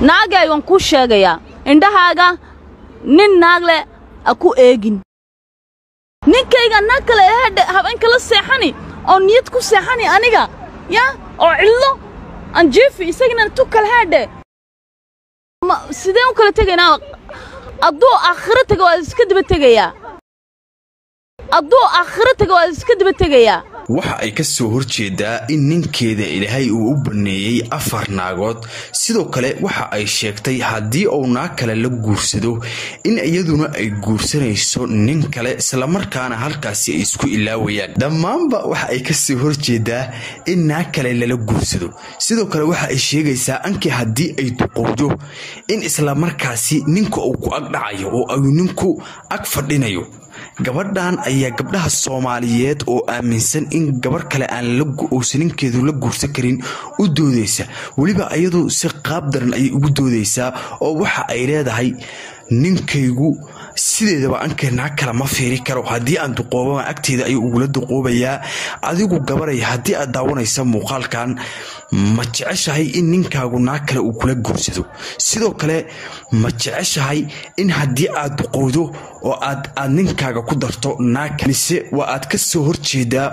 naagay waan ku sheegaya indhahaaga nin naagle aku eegin ninkayga naag kale hadhe habeen kala seexani oo niyad ku seexani aniga ya oo cillo aan jiifi isagana tu kala hadhe ma sideen kala tagaynaa adoo aakhirada waa iska daba tagayaa adoo aakhirada waa iska daba tagayaa waxa ay ka soo horjeedaa in ninkeeda Ilaahay uu u baneeyay 4 naagood sidoo kale waxa ay sheegtay hadii uu naag kale la guursado in iyaduna ay guursanayso nin kale isla markaana halkaasi ay isku ilaawayaan dhamaanba waxa ay ka soo horjeedaa in naag kale la guursado sidoo kale waxa ay sheegaysaa anki hadii ay duqowdo in isla markaasi ninka uu ku ag dhacayo oo ay ninku ag fadhinayo gabadhan ayaa gabdhaha Soomaaliyeed oo aaminsan in gabar kale aan la guursaninkeedu la guursan karin u doodaysa waliba ayadu si qaab daran ay ugu doodaysaa oo waxa ay leedahay ninkaygu sideedaba ankeena kala ma fiiri karo hadii aan duqoobo agteeda ay ugu la duqoobayaa adigu gabaray hadii aad daawanaysa muuqaalkan ma jeceshahay in ninkaagu naag kale uu kula guursado sidoo kale ma jeceshahay in hadii aad duqowdo oo aad ninkaaga ku darto naag mise waa aad ka soo horjeedaa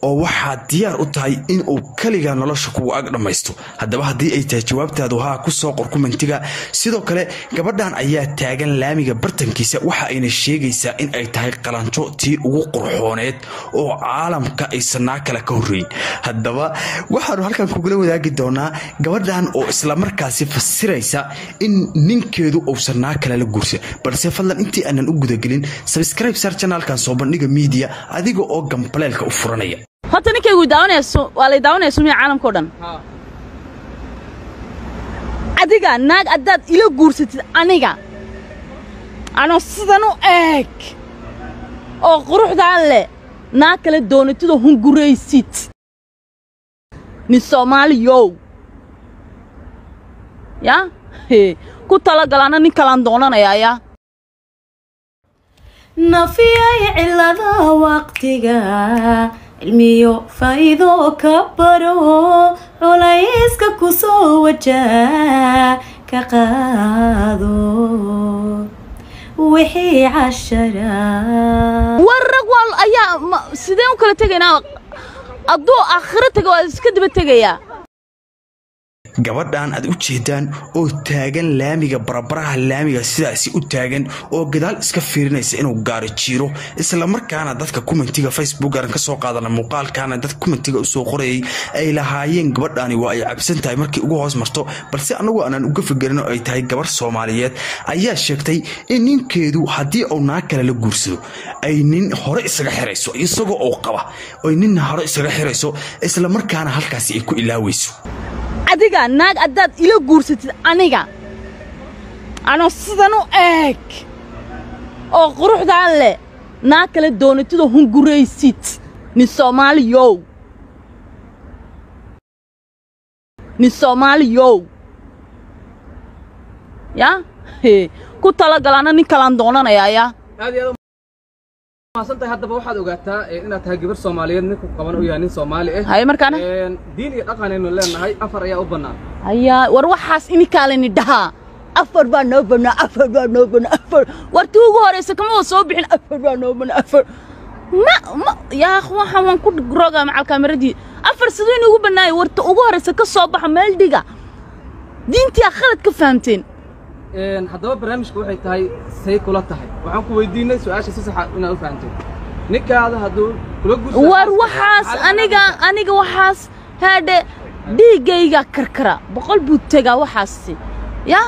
oo waxa diyaar u tahay in uu kaliya nolosha ku ag dhamaysto hadaba hadii ay tahay jawaabtaadu ha ku soo qor commentiga sidoo kale gabadhan ayaa taagan laamiga bartankiisa waxa ayna sheegaysaa in ay tahay qalanjo tii ugu qurxooneed oo caalamka ay sanaa kala ka horeeyay hadaba waxaanu halkan ku gula wadaagi doonaa gabadhan oo isla markaasi fasiraysa in ninkeedu uu sanaa kala la guursa balse fadlan intii aanan u gudagelin subscribe sar channelkan soo bandhiga media adiga oo gambaleelka u furanaya هاتني كي وداونيسو ولا يداونيسو مي عالم كودن adiga naag adad ila guursatid aniga ano sidanu eeg oo quruxdaan leh naag kale doonatido hunguraysid ni Soomaaliyo ya ku tala galana nin kala doonanaya ya nafiyay cilada waqtiga ilmiyo faa'iido ka baro culayska ku soo wajaa ka qaado wixii 10 warrag wal ayaa sideen kala tagaynaa adoo aakhirada waa iska daba tagayaa gabadhan aad u jeedaan oo taagan laamiga barbaraha laamiga sidaasi u taagan oo gadaal iska fiirinaysa inuu gaari jiro isla markaana dadka commentiga Facebook garan ka soo qaadana muuqaalkaana dad commentiga u soo qorayay ay lahaayeen gabadhani waa ay cabsan tahay markii ugu hoos marto balse anagu aanan uga fikirin ay tahay gabar Soomaaliyeed ayaa sheegtay in ninkeedu hadii uu naag kale la guursado ay nin hore isaga xirayso isagoo oo qaba oo nin hore isaga xirayso isla markaana halkaasi ay ku ilaawayso adiga naag adad ila guursatid aniga ano sidanu eeg oo quruxdaan leh naag kale doonatido hunguraysid ni Soomaaliyo ya ku tala galana nin kala doonanaya ya ما سنتي هذا بواحد وقتها إن تهجبر سوماليين نكو كمان ويانين سومالي هاي مركانة دين يتقن إنه لنا هاي أفر يا أبنا هيا وروح حاس إني كالني ده أفر بنا أفر ورتوه هرسة كم وصوبين أفر بنا أفر ما يا أخوان حوان كود جروجا مع الكاميرا دي أفر سدوني هو بناي ورتوه هرسة كصباح مال ديجا دينتي أخذت كفهمتين حضور برنامج كوحي تاي سيكولات تاي وعم كويدينا سؤال شيء صح أنا أفهمته نك هذا هدول وروحاس أنيجا وحاس هذا ديجا كركرة بقول بوتجا وحاسي يا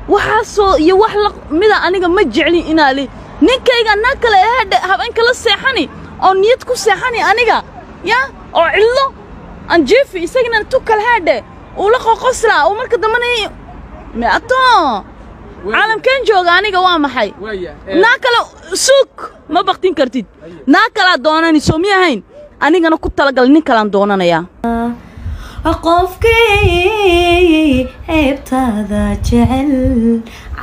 وحاسو يوحلق ماذا أنيجا مجعلي إنالي نكيجا ناكل هذا هبين كلا سيحني أو نيتكو سيحني أنيجا يا أو علو أنجيفي سجنا توكل هذا ولقى قصرة ومركز دمني مأتو عالم كان جوغ aniga waa maxay naakala suuq ma baqtin kartid naakala doonani soomiyahayn anigana ku talagal nin kala doonanaya qofkii heebtada jecel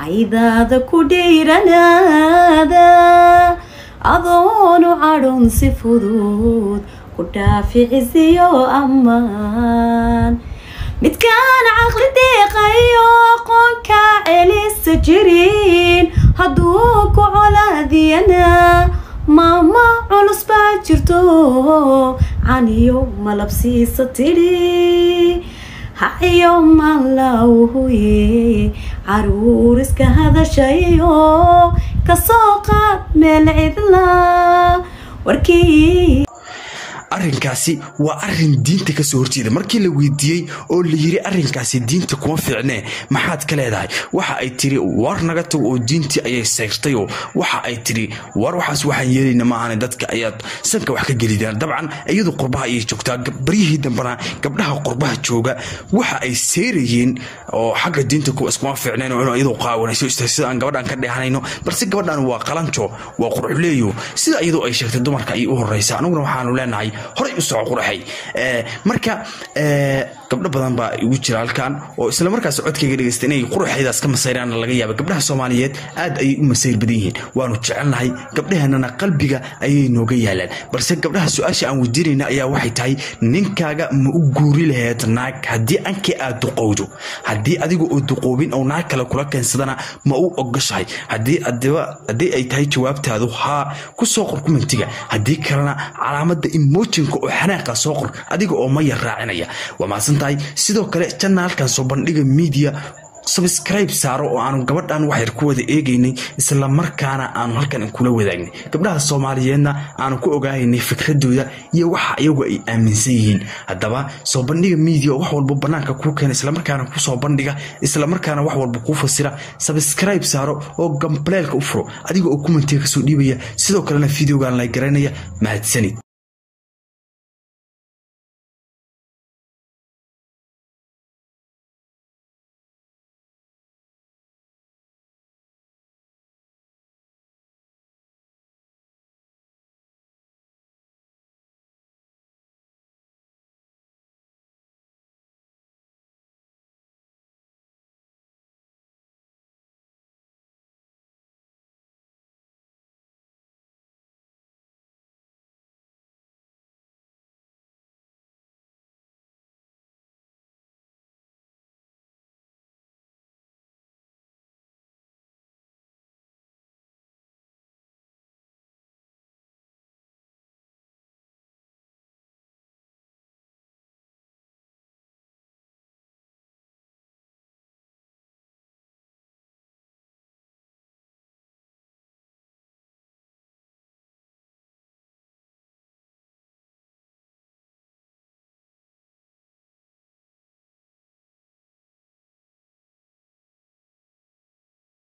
aydaada ku dhiiranaada adoonu cadhon si fudud ku dhaaficiyo ammaan midkaan caqli deeqayo aqoonka jirin hadduu ku colaadiyana maama culus baa jirto caniyo malabsiisa tidhi hayo malawhuye caruur iska hadashayo kasoo qaad meel cidla warkii arrinkaasi waa arrin diinta ka soo horjeeda markii la weydiiyey oo la yiri arrinkaasi diinta kuma fiicnee maxaad ka leedahay waxa ay tiri war naga tag oo diintii ayay sayrtay oo waxa ay tiri war waxaas waxaan yeelayna ma ahan dadka ayaad sanka wax ka gelidaan dabcan iyadu qurbaha ay joogtaa baryihii dambana gabdhaha qurbaha jooga waxa ay seerayeen oo xagga diinta ku iskuma fiicneen oo iyadu qaawanayso sida aan gabadhan ka dheehanayno balse gabadhan waa qalanjo waa qurxuleeyo sida iyadu ay sheegtay dumarka ay u horeysa anuguna waxaanu leenahay horay u soo qurxay marka gabdho badan baa igu jira halkan oo isla markaas codkayga dhageystay inay qurxaydaas ka masayraan laga yaabo gabdhaha Soomaaliyeed aad ay u masayr badan yihiin waanu jecelnahay gabdhaheena qalbiga ayay nooga yaalaan balse gabdhaha su'aasha aan weydiinayna ayaa waxay tahay ninkaaga ma u guuri lahayd naag hadii anki aad duqowdo hadii adigu oo duqoobin oo naag kale kula keensadana ma u ogashay hadii ay tahay jawaabtaadu ha ku soo qor commentiga hadii kalena calaamada emoji-ka oo xanaaqa soo qor adiga oo ma yar raacinaya waa maasantahay sidoo kale channelkan soo bandhiga media subscribe saaro oo aanu gabadhan wax yar ku wada eegaynay isla markaana aanu halkan kula wadaagnay gabdhaha Soomaaliyeedna aanu ku ogaaynay fikradooda iyo waxa ayagu ay aaminsan yihiin hadaba soo bandhiga media wax walba banaanka ku keenay isla markaana ku soo bandhiga isla markaana wax walba ku fasira subscribe saaro oo gambaleelka u furo adiga oo commentiga ka soo dhiibaya sidoo kalena videogan like garanaya mahadsanid